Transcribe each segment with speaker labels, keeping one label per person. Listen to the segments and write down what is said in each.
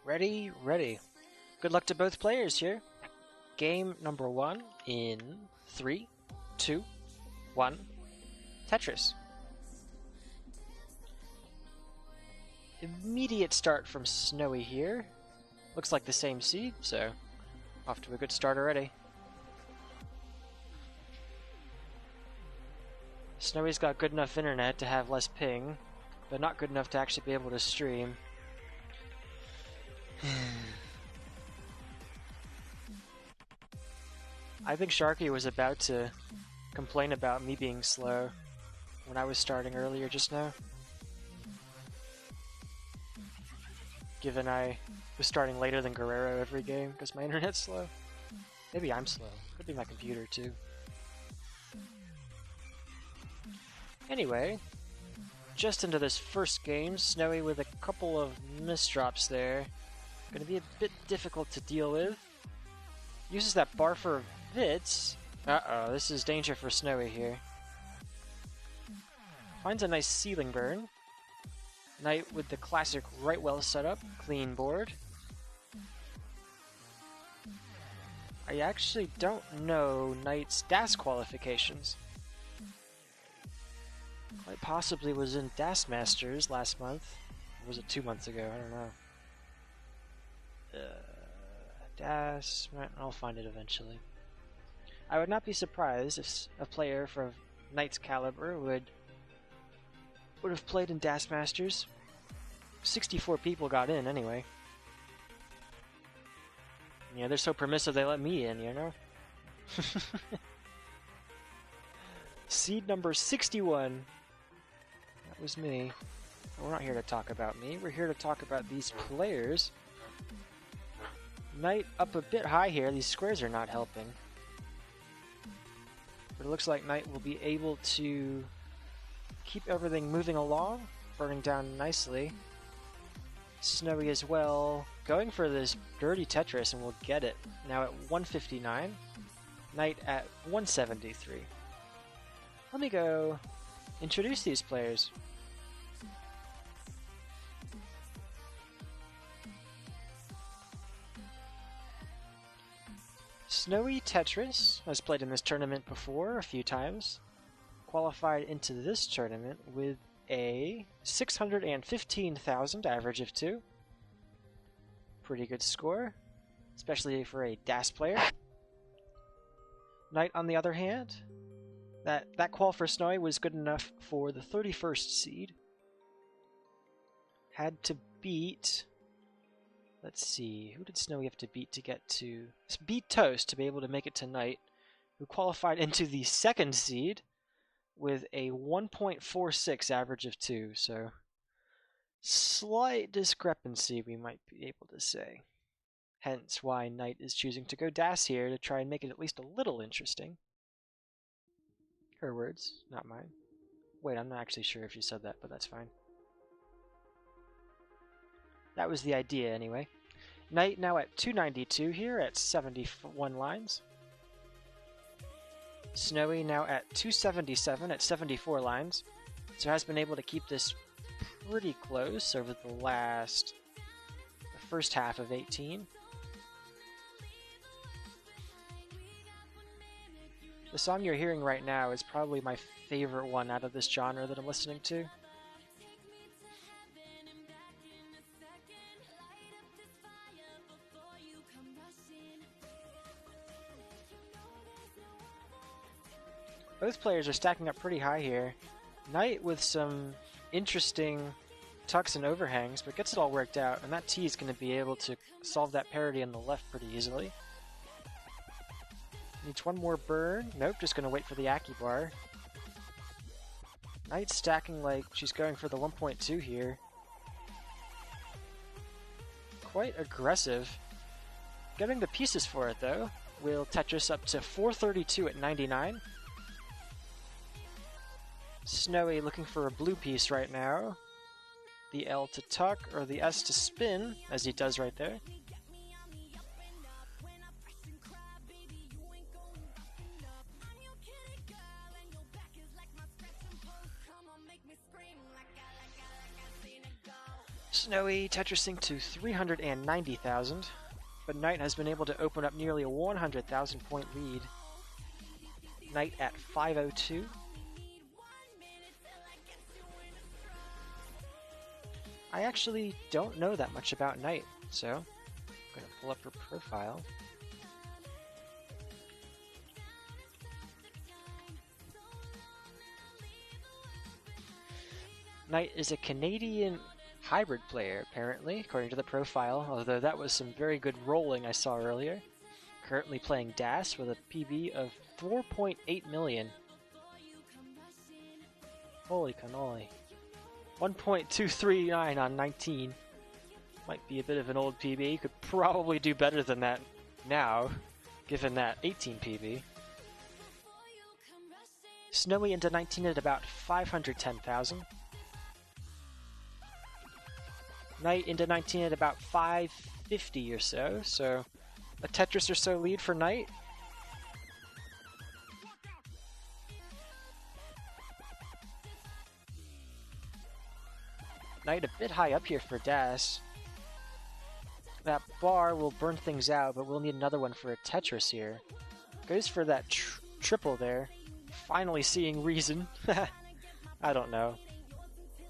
Speaker 1: Ready, ready. Good luck to both players here. Game number 1 in 3, 2, 1. Tetris. Immediate start from Snowy here. Looks like the same seed, so off to a good start already. Snowy's got good enough internet to have less ping, but not good enough to actually be able to stream. I think Sharky was about to complain about me being slow when I was starting earlier just now. Given I was starting later than Guerrero every game because my internet's slow. Maybe I'm slow. Could be my computer too. Anyway, just into this first game, Snowy with a couple of misdrops there. Gonna be a bit difficult to deal with. Uses that bar for Vitz. Uh-oh, this is danger for Snowy here. Finds a nice ceiling burn. Knight with the classic right well set up, clean board. I actually don't know Knight's DAS qualifications. Quite possibly was in DAS Masters last month. Or was it 2 months ago? I don't know. DAS, I'll find it eventually. I would not be surprised if a player from Knight's caliber would have played in DAS Masters. 64 people got in anyway. Yeah, they're so permissive they let me in, you know? Seed number 61. That was me. But we're not here to talk about me. We're here to talk about these players. Knight up a bit high here. These squares are not helping. But it looks like Knight will be able to keep everything moving along, burning down nicely. Snowy as well, going for this dirty Tetris and will get it. Now at 159, Knight at 173. Let me go introduce these players. Snowy Tetris has played in this tournament before a few times. Qualified into this tournament with a 615,000 average of 2. Pretty good score, especially for a DAS player. Knight, on the other hand, that qual for Snowy was good enough for the 31st seed. Had to beat, let's see, who did Snowy have to beat to get to? Beat Toast to be able to make it to Knight, who qualified into the 2nd seed with a 1.46 average of 2, so slight discrepancy we might be able to say. Hence why Knight is choosing to go DAS here to try and make it at least a little interesting. Her words, not mine. Wait, I'm not actually sure if she said that, but that's fine. That was the idea anyway. Knight now at 292 here at 71 lines. Snowy now at 277 at 74 lines, so has been able to keep this pretty close over the first half of 18. The song you're hearing right now is probably my favorite one out of this genre that I'm listening to. Both players are stacking up pretty high here. Knight with some interesting tucks and overhangs, but gets it all worked out, and that T is going to be able to solve that parity on the left pretty easily. Needs one more burn. Nope, just going to wait for the Aki bar. Knight stacking like she's going for the 1.2 here. Quite aggressive. Getting the pieces for it though. Will Tetris up to 432 at 99. Snowy looking for a blue piece right now. The L to tuck, or the S to spin, as he does right there. Snowy Tetrising to 390,000, but Knight has been able to open up nearly a 100,000 point lead. Knight at 502. I actually don't know that much about Knight, so I'm going to pull up her profile. Knight is a Canadian hybrid player, apparently, according to the profile, although that was some very good rolling I saw earlier. Currently playing DAS with a PB of 4.8 million. Holy cannoli. 1.239 on 19. Might be a bit of an old PB. Could probably do better than that now, given that 18 PB. Snowy into 19 at about 510,000. Knight into 19 at about 550 or so, so a Tetris or so lead for Knight. Knight a bit high up here for DAS. That bar will burn things out, but we'll need another one for a Tetris here. Goes for that triple there. Finally seeing reason. I don't know.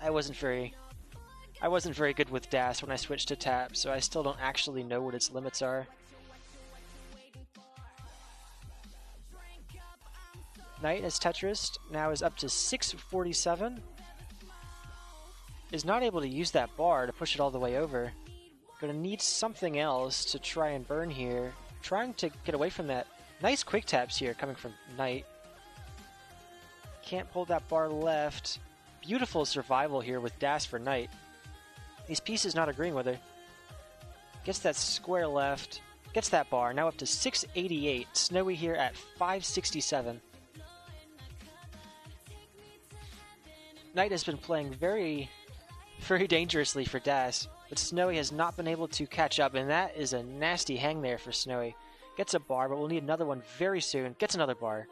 Speaker 1: I wasn't very good with DAS when I switched to tap, so I still don't actually know what its limits are. Knight as Tetris now is up to 647. Is not able to use that bar to push it all the way over. Gonna need something else to try and burn here. Trying to get away from that. Nice quick taps here coming from Knight. Can't pull that bar left. Beautiful survival here with DAS for Knight. These pieces not agreeing with her. Gets that square left. Gets that bar. Now up to 688. Snowy here at 567. Knight has been playing very dangerously for DAS, but Snowy has not been able to catch up, and that is a nasty hang there for Snowy. Gets a bar, but we'll need another one very soon. Gets another bar.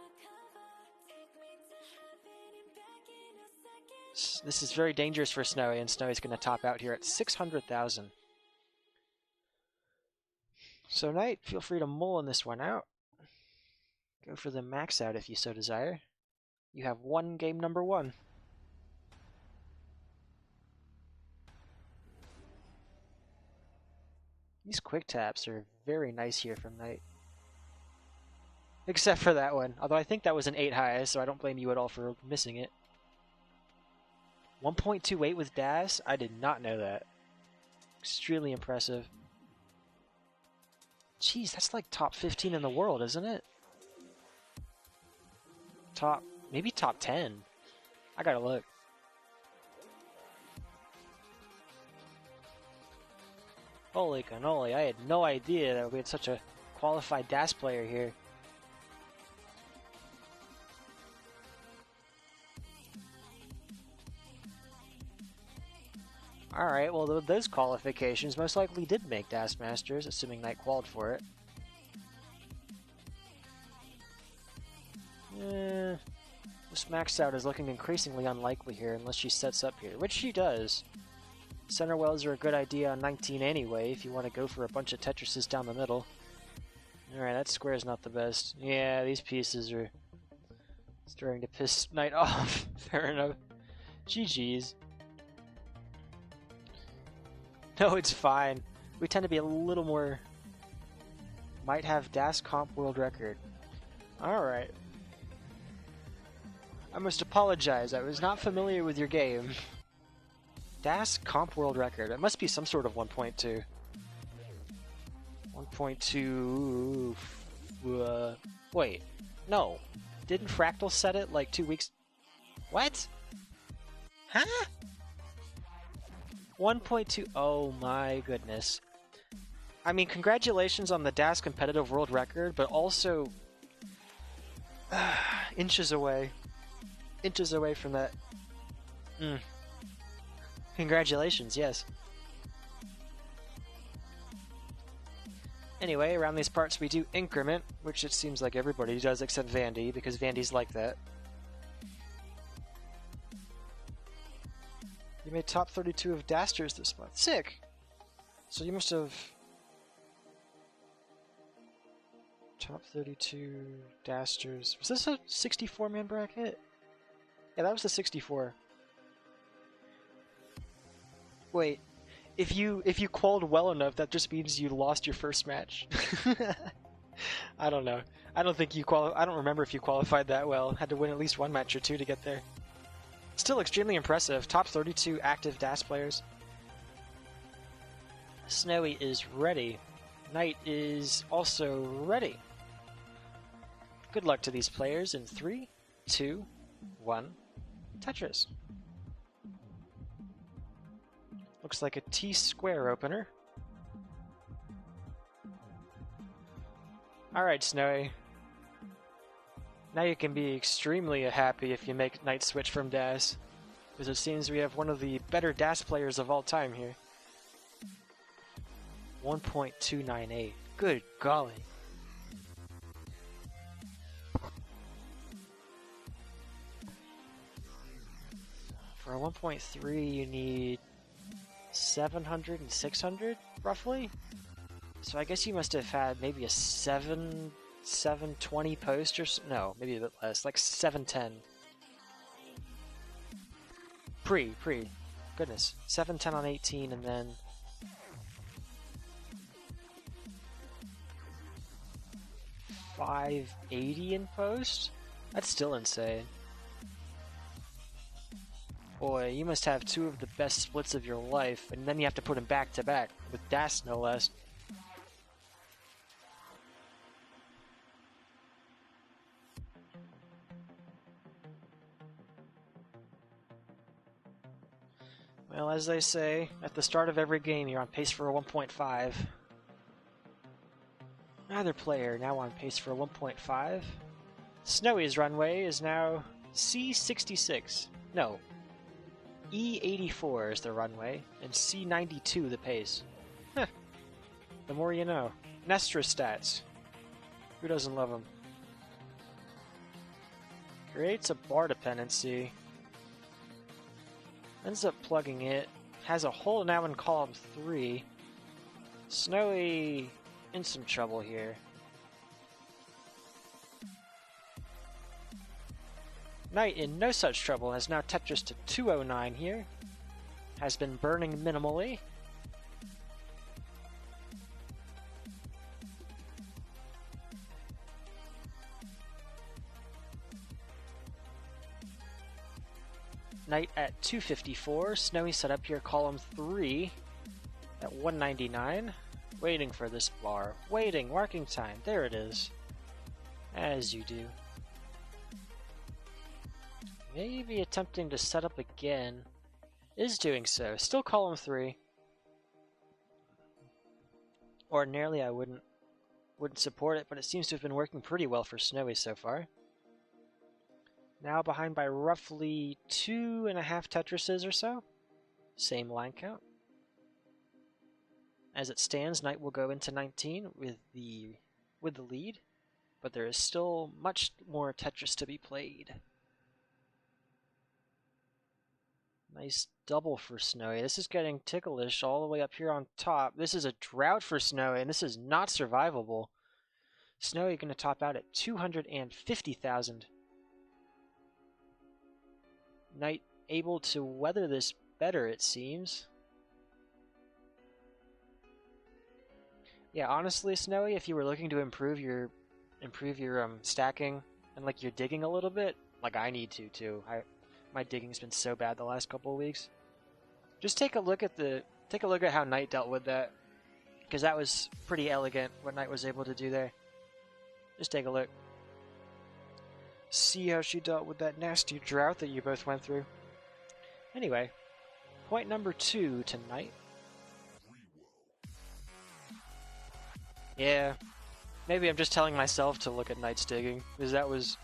Speaker 1: This is very dangerous for Snowy, and Snowy's going to top out here at 600,000. So Knight, feel free to mull in this one out. Go for the max out if you so desire. You have won game number 1. These quick taps are very nice here from Knight. Except for that one, although I think that was an 8 high, so I don't blame you at all for missing it. 1.28 with DAS? I did not know that. Extremely impressive. Jeez, that's like top 15 in the world, isn't it? Maybe top 10. I gotta look. Holy cannoli, I had no idea that we had such a qualified DAS player here. Alright, well those qualifications most likely did make DAS Masters, assuming Knight qualied for it. This max out is looking increasingly unlikely here unless she sets up here, which she does. Center wells are a good idea on 19 anyway, if you want to go for a bunch of Tetrises down the middle. Alright, that square is not the best. Yeah, these pieces are starting to piss Knight off. Fair enough. GG's. No, it's fine. We tend to be a little more... Might have DAS Comp World Record. Alright. I must apologize, I was not familiar with your game. DAS Comp World Record. It must be some sort of 1.2. 1.2... wait. No. Didn't Fractal set it like 2 weeks... What? Huh? 1.2... Oh my goodness. I mean, congratulations on the DAS competitive world record, but also... inches away. Inches away from that. Congratulations, yes. Anyway, around these parts we do increment, which it seems like everybody does except Vandy, because Vandy's like that. You made top 32 of Dasters this month. Sick! So you must have... Top 32 Dasters. Was this a 64-man bracket? Yeah, that was the 64. Wait, if you qualied well enough, that just means you lost your first match. I don't know. I don't think you I don't remember if you qualified that well. Had to win at least one match or two to get there. Still extremely impressive. Top 32 active DAS players. Snowy is ready. Knight is also ready. Good luck to these players in 3, 2, 1, Tetris. Looks like a T-square opener. Alright, Snowy. Now you can be extremely happy if you make Knight switch from DAS, because it seems we have one of the better DAS players of all time here. 1.298. Good golly. For a 1.3 you need 700 and 600, roughly? So I guess you must have had maybe a 720 post or no, maybe a bit less, like 710. Pre. Goodness. 710 on 18 and then... $580 in post? That's still insane. Boy, you must have two of the best splits of your life, and then you have to put them back to back, with DAS no less. Well, as they say, at the start of every game you're on pace for a 1.5. Neither player now on pace for a 1.5. Snowy's runway is now C66. No, E84 is the runway, and C92 the pace. Heh. The more you know. Nestra stats. Who doesn't love them? Creates a bar dependency. Ends up plugging it. Has a hole now in column 3. Snowy in some trouble here. Knight in no such trouble has now Tetris to 209 here. Has been burning minimally. Knight at 254. Snowy set up here column 3 at 199. Waiting for this bar. Waiting. Marking time. There it is. As you do. Maybe attempting to set up again. Is doing so. Still column 3. Ordinarily I wouldn't support it, but it seems to have been working pretty well for Snowy so far. Now behind by roughly 2.5 Tetrises or so. Same line count. As it stands, Knight will go into 19 with the lead, but there is still much more Tetris to be played. Nice double for Snowy. This is getting ticklish all the way up here on top. This is a drought for Snowy, and this is not survivable. Snowy going to top out at 250,000. Knight able to weather this better, it seems. Yeah, honestly, Snowy, if you were looking to improve your stacking and like your digging a little bit, like I need to too. My digging's been so bad the last couple of weeks. Just take a look at how Knight dealt with that, because that was pretty elegant what Knight was able to do there. Just take a look. See how she dealt with that nasty drought that you both went through. Anyway, point number 2 to Knight. Yeah, maybe I'm just telling myself to look at Knight's digging, because that was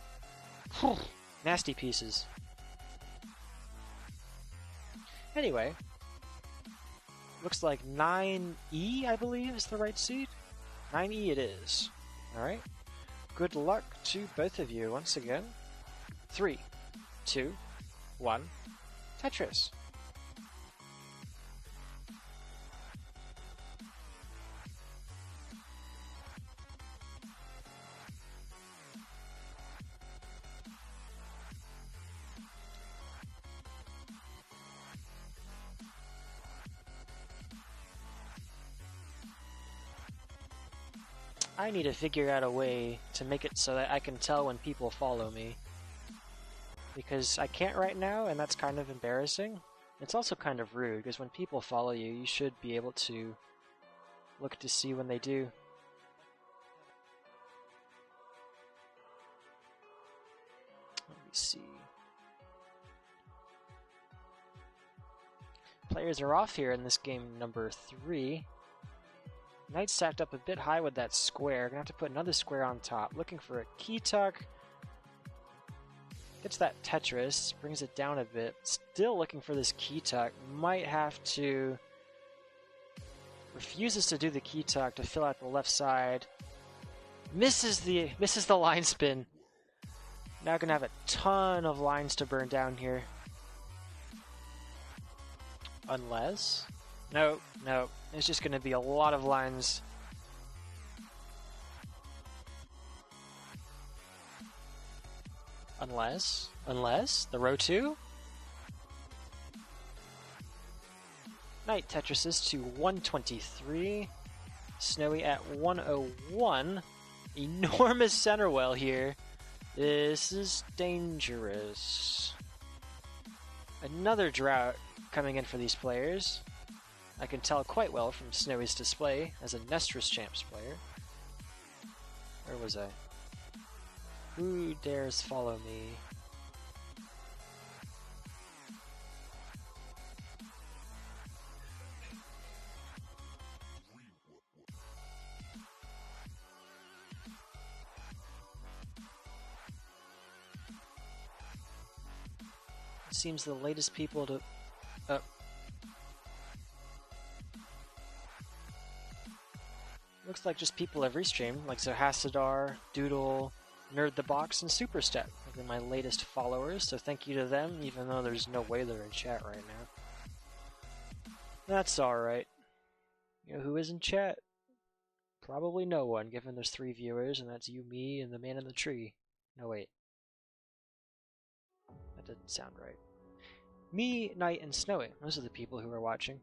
Speaker 1: nasty pieces. Anyway, looks like 9E, I believe, is the right seed. 9E it is. Alright. Good luck to both of you once again. 3, 2, 1, Tetris. I need to figure out a way to make it so that I can tell when people follow me. Because I can't right now, and that's kind of embarrassing. It's also kind of rude, because when people follow you, you should be able to look to see when they do. Let me see. Players are off here in this game number 3. Knight stacked up a bit high with that square. Gonna have to put another square on top. Looking for a key tuck. Gets that Tetris, brings it down a bit. Still looking for this key tuck. Might have to... Refuses to do the key tuck to fill out the left side. Misses the line spin. Now gonna have a ton of lines to burn down here. Unless... No. It's just gonna be a lot of lines. Unless the row 2? Knight Tetrises to 123. Snowy at 101. Enormous center well here. This is dangerous. Another drought coming in for these players. I can tell quite well from Snowy's display as a Nestris Champs player. Where was I? Who dares follow me? It seems the latest people to... Looks like just people I've restreamed, like Zohasadar, Doodle, Nerd the Box, and Superstep have been my latest followers, so thank you to them, even though there's no way they're in chat right now. That's alright. You know who is in chat? Probably no one, given there's 3 viewers, and that's you, me, and the man in the tree. No, wait. That doesn't sound right. Me, Knight, and Snowy. Those are the people who are watching.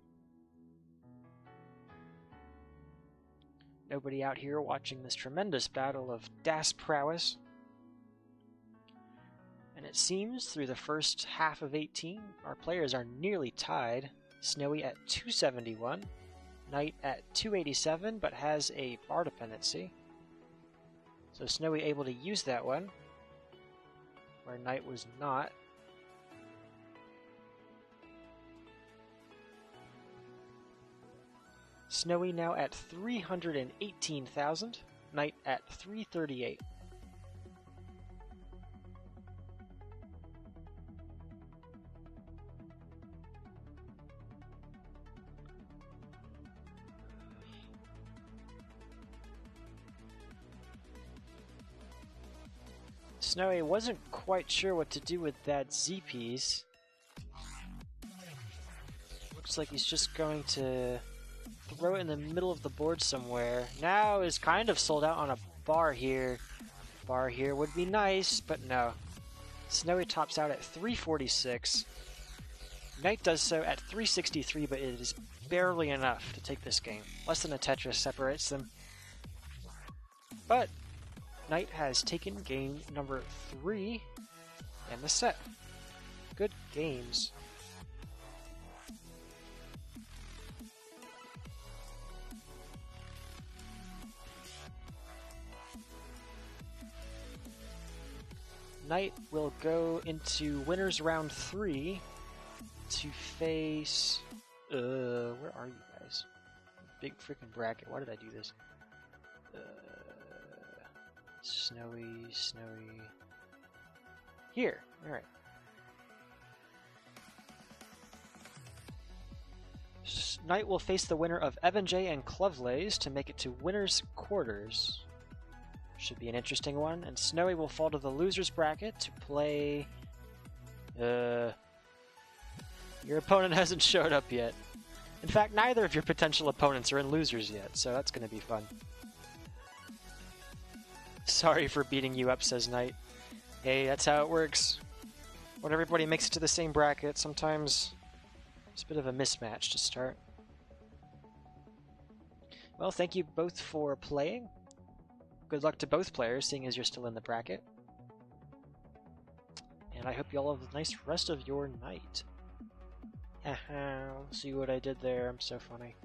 Speaker 1: Nobody out here watching this tremendous battle of Das prowess. And it seems through the first half of 18, our players are nearly tied. Snowy at 271, Knight at 287, but has a bar dependency. So Snowy able to use that one, where Knight was not. Snowy now at 318,000, Knight at 338. Snowy wasn't quite sure what to do with that Z piece. Looks like he's just going to throw it in the middle of the board somewhere. Now is kind of sold out on a bar here. Bar here would be nice, but no. Snowy tops out at 346. Knight does so at 363, but it is barely enough to take this game. Less than a Tetris separates them. But Knight has taken game number 3 in the set. Good games. Knight will go into winners round 3 to face... where are you guys? Big freaking bracket. Why did I do this? Snowy. Here. Alright. Knight will face the winner of Evan J and Clovelays to make it to winners quarters. Should be an interesting one. And Snowy will fall to the losers bracket to play... Your opponent hasn't showed up yet. In fact, neither of your potential opponents are in losers yet, so that's going to be fun. Sorry for beating you up, says Knight. Hey, that's how it works. When everybody makes it to the same bracket, sometimes it's a bit of a mismatch to start. Well, thank you both for playing. good luck to both players, seeing as you're still in the bracket. And I hope you all have a nice rest of your night. Haha, see what I did there? I'm so funny.